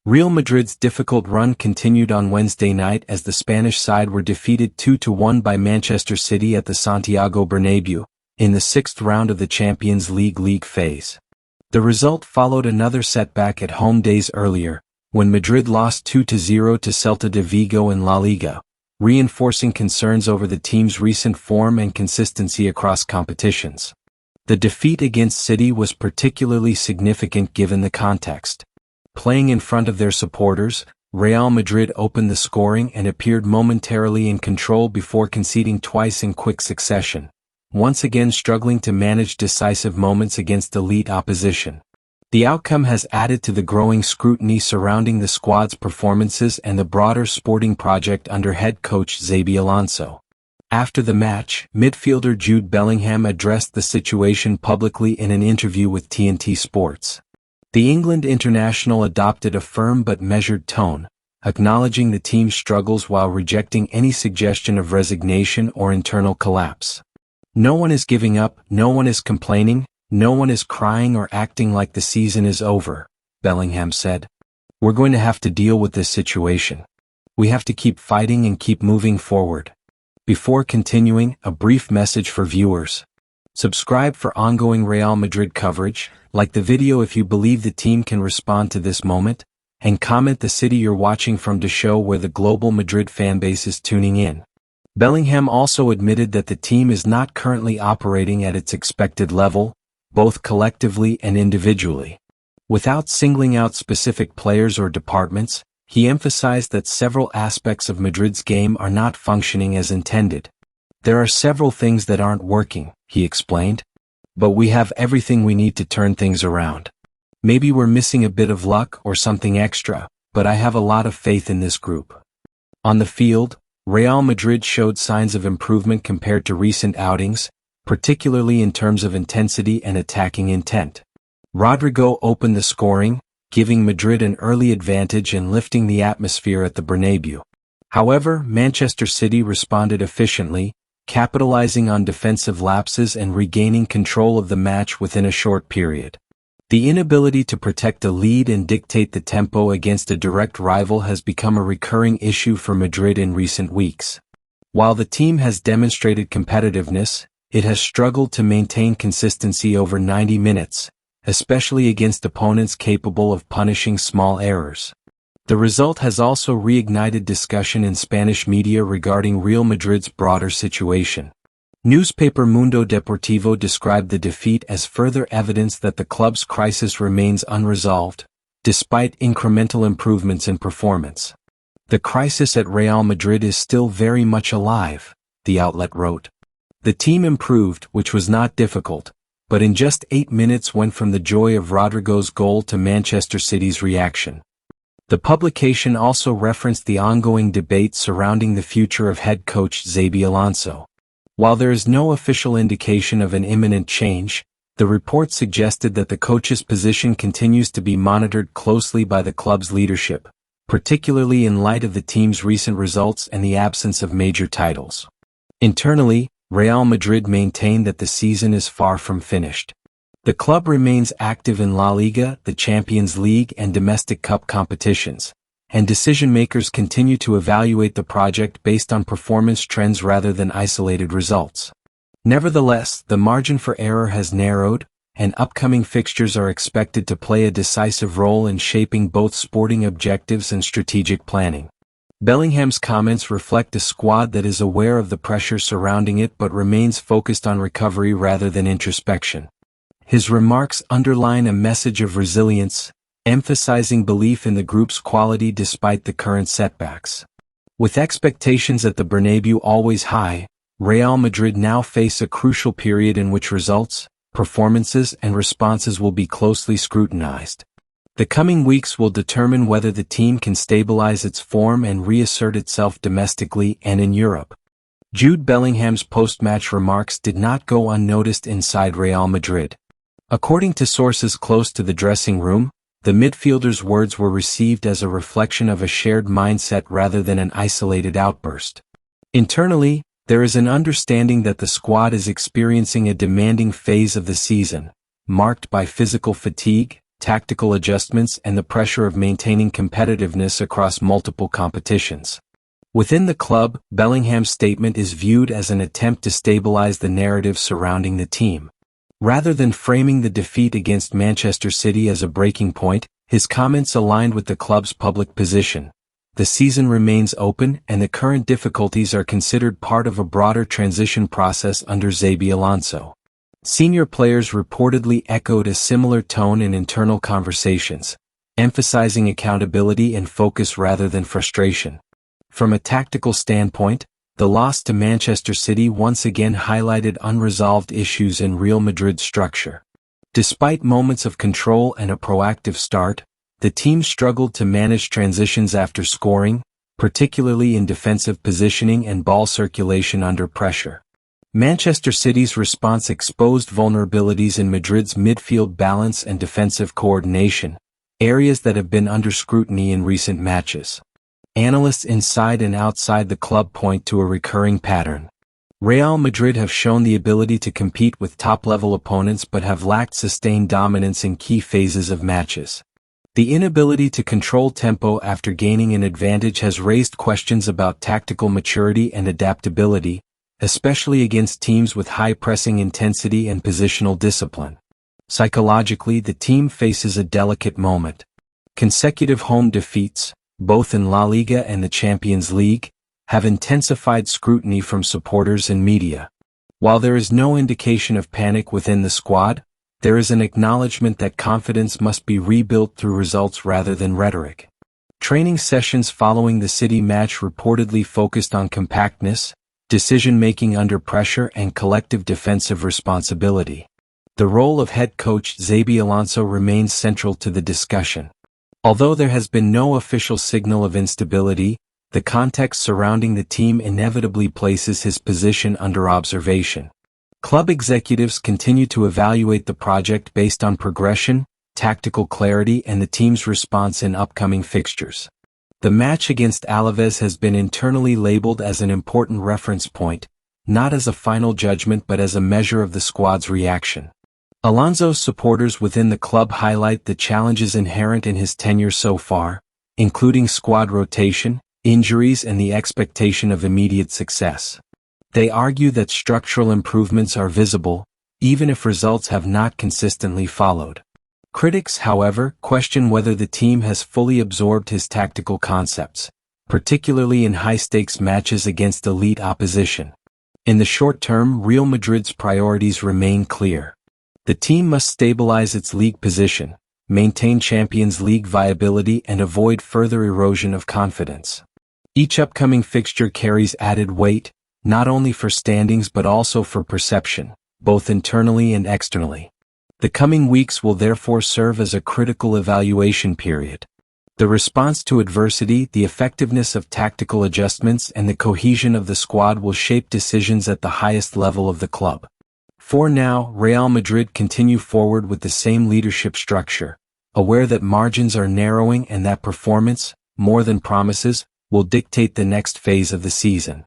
Real Madrid's difficult run continued on Wednesday night as the Spanish side were defeated 2-1 by Manchester City at the Santiago Bernabéu, in the sixth round of the Champions League phase. The result followed another setback at home days earlier, when Madrid lost 2-0 to Celta de Vigo in La Liga, reinforcing concerns over the team's recent form and consistency across competitions. The defeat against City was particularly significant given the context. Playing in front of their supporters, Real Madrid opened the scoring and appeared momentarily in control before conceding twice in quick succession, once again struggling to manage decisive moments against elite opposition. The outcome has added to the growing scrutiny surrounding the squad's performances and the broader sporting project under head coach Xabi Alonso. After the match, midfielder Jude Bellingham addressed the situation publicly in an interview with TNT Sports. The England international adopted a firm but measured tone, acknowledging the team's struggles while rejecting any suggestion of resignation or internal collapse. "No one is giving up, no one is complaining, no one is crying or acting like the season is over," Bellingham said. "We're going to have to deal with this situation. We have to keep fighting and keep moving forward." Before continuing, a brief message for viewers. Subscribe for ongoing Real Madrid coverage, like the video if you believe the team can respond to this moment, and comment the city you're watching from to show where the global Madrid fanbase is tuning in. Bellingham also admitted that the team is not currently operating at its expected level, both collectively and individually. Without singling out specific players or departments, he emphasized that several aspects of Madrid's game are not functioning as intended. "There are several things that aren't working," he explained. "But we have everything we need to turn things around. Maybe we're missing a bit of luck or something extra, but I have a lot of faith in this group." On the field, Real Madrid showed signs of improvement compared to recent outings, particularly in terms of intensity and attacking intent. Rodrygo opened the scoring, giving Madrid an early advantage and lifting the atmosphere at the Bernabéu. However, Manchester City responded efficiently, capitalizing on defensive lapses and regaining control of the match within a short period. The inability to protect a lead and dictate the tempo against a direct rival has become a recurring issue for Madrid in recent weeks. While the team has demonstrated competitiveness, it has struggled to maintain consistency over 90 minutes, especially against opponents capable of punishing small errors. The result has also reignited discussion in Spanish media regarding Real Madrid's broader situation. Newspaper Mundo Deportivo described the defeat as further evidence that the club's crisis remains unresolved, despite incremental improvements in performance. "The crisis at Real Madrid is still very much alive," the outlet wrote. "The team improved, which was not difficult, but in just 8 minutes went from the joy of Rodrygo's goal to Manchester City's reaction." The publication also referenced the ongoing debate surrounding the future of head coach Xabi Alonso. While there is no official indication of an imminent change, the report suggested that the coach's position continues to be monitored closely by the club's leadership, particularly in light of the team's recent results and the absence of major titles. Internally, Real Madrid maintained that the season is far from finished. The club remains active in La Liga, the Champions League and domestic cup competitions, and decision-makers continue to evaluate the project based on performance trends rather than isolated results. Nevertheless, the margin for error has narrowed, and upcoming fixtures are expected to play a decisive role in shaping both sporting objectives and strategic planning. Bellingham's comments reflect a squad that is aware of the pressure surrounding it but remains focused on recovery rather than introspection. His remarks underline a message of resilience, emphasizing belief in the group's quality despite the current setbacks. With expectations at the Bernabéu always high, Real Madrid now face a crucial period in which results, performances and responses will be closely scrutinized. The coming weeks will determine whether the team can stabilize its form and reassert itself domestically and in Europe. Jude Bellingham's post-match remarks did not go unnoticed inside Real Madrid. According to sources close to the dressing room, the midfielder's words were received as a reflection of a shared mindset rather than an isolated outburst. Internally, there is an understanding that the squad is experiencing a demanding phase of the season, marked by physical fatigue, tactical adjustments and the pressure of maintaining competitiveness across multiple competitions. Within the club, Bellingham's statement is viewed as an attempt to stabilize the narrative surrounding the team. Rather than framing the defeat against Manchester City as a breaking point, his comments aligned with the club's public position. The season remains open and the current difficulties are considered part of a broader transition process under Xabi Alonso. Senior players reportedly echoed a similar tone in internal conversations, emphasizing accountability and focus rather than frustration. From a tactical standpoint, the loss to Manchester City once again highlighted unresolved issues in Real Madrid's structure. Despite moments of control and a proactive start, the team struggled to manage transitions after scoring, particularly in defensive positioning and ball circulation under pressure. Manchester City's response exposed vulnerabilities in Madrid's midfield balance and defensive coordination, areas that have been under scrutiny in recent matches. Analysts inside and outside the club point to a recurring pattern. Real Madrid have shown the ability to compete with top-level opponents but have lacked sustained dominance in key phases of matches. The inability to control tempo after gaining an advantage has raised questions about tactical maturity and adaptability, especially against teams with high pressing intensity and positional discipline. Psychologically, the team faces a delicate moment. Consecutive home defeats, both in La Liga and the Champions League, have intensified scrutiny from supporters and media. While there is no indication of panic within the squad, there is an acknowledgement that confidence must be rebuilt through results rather than rhetoric. Training sessions following the City match reportedly focused on compactness, decision-making under pressure and collective defensive responsibility. The role of head coach Xabi Alonso remains central to the discussion. Although there has been no official signal of instability, the context surrounding the team inevitably places his position under observation. Club executives continue to evaluate the project based on progression, tactical clarity and the team's response in upcoming fixtures. The match against Alaves has been internally labeled as an important reference point, not as a final judgment but as a measure of the squad's reaction. Alonso's supporters within the club highlight the challenges inherent in his tenure so far, including squad rotation, injuries and the expectation of immediate success. They argue that structural improvements are visible, even if results have not consistently followed. Critics, however, question whether the team has fully absorbed his tactical concepts, particularly in high-stakes matches against elite opposition. In the short term, Real Madrid's priorities remain clear. The team must stabilize its league position, maintain Champions League viability and avoid further erosion of confidence. Each upcoming fixture carries added weight, not only for standings but also for perception, both internally and externally. The coming weeks will therefore serve as a critical evaluation period. The response to adversity, the effectiveness of tactical adjustments and the cohesion of the squad will shape decisions at the highest level of the club. For now, Real Madrid continue forward with the same leadership structure, aware that margins are narrowing and that performance, more than promises, will dictate the next phase of the season.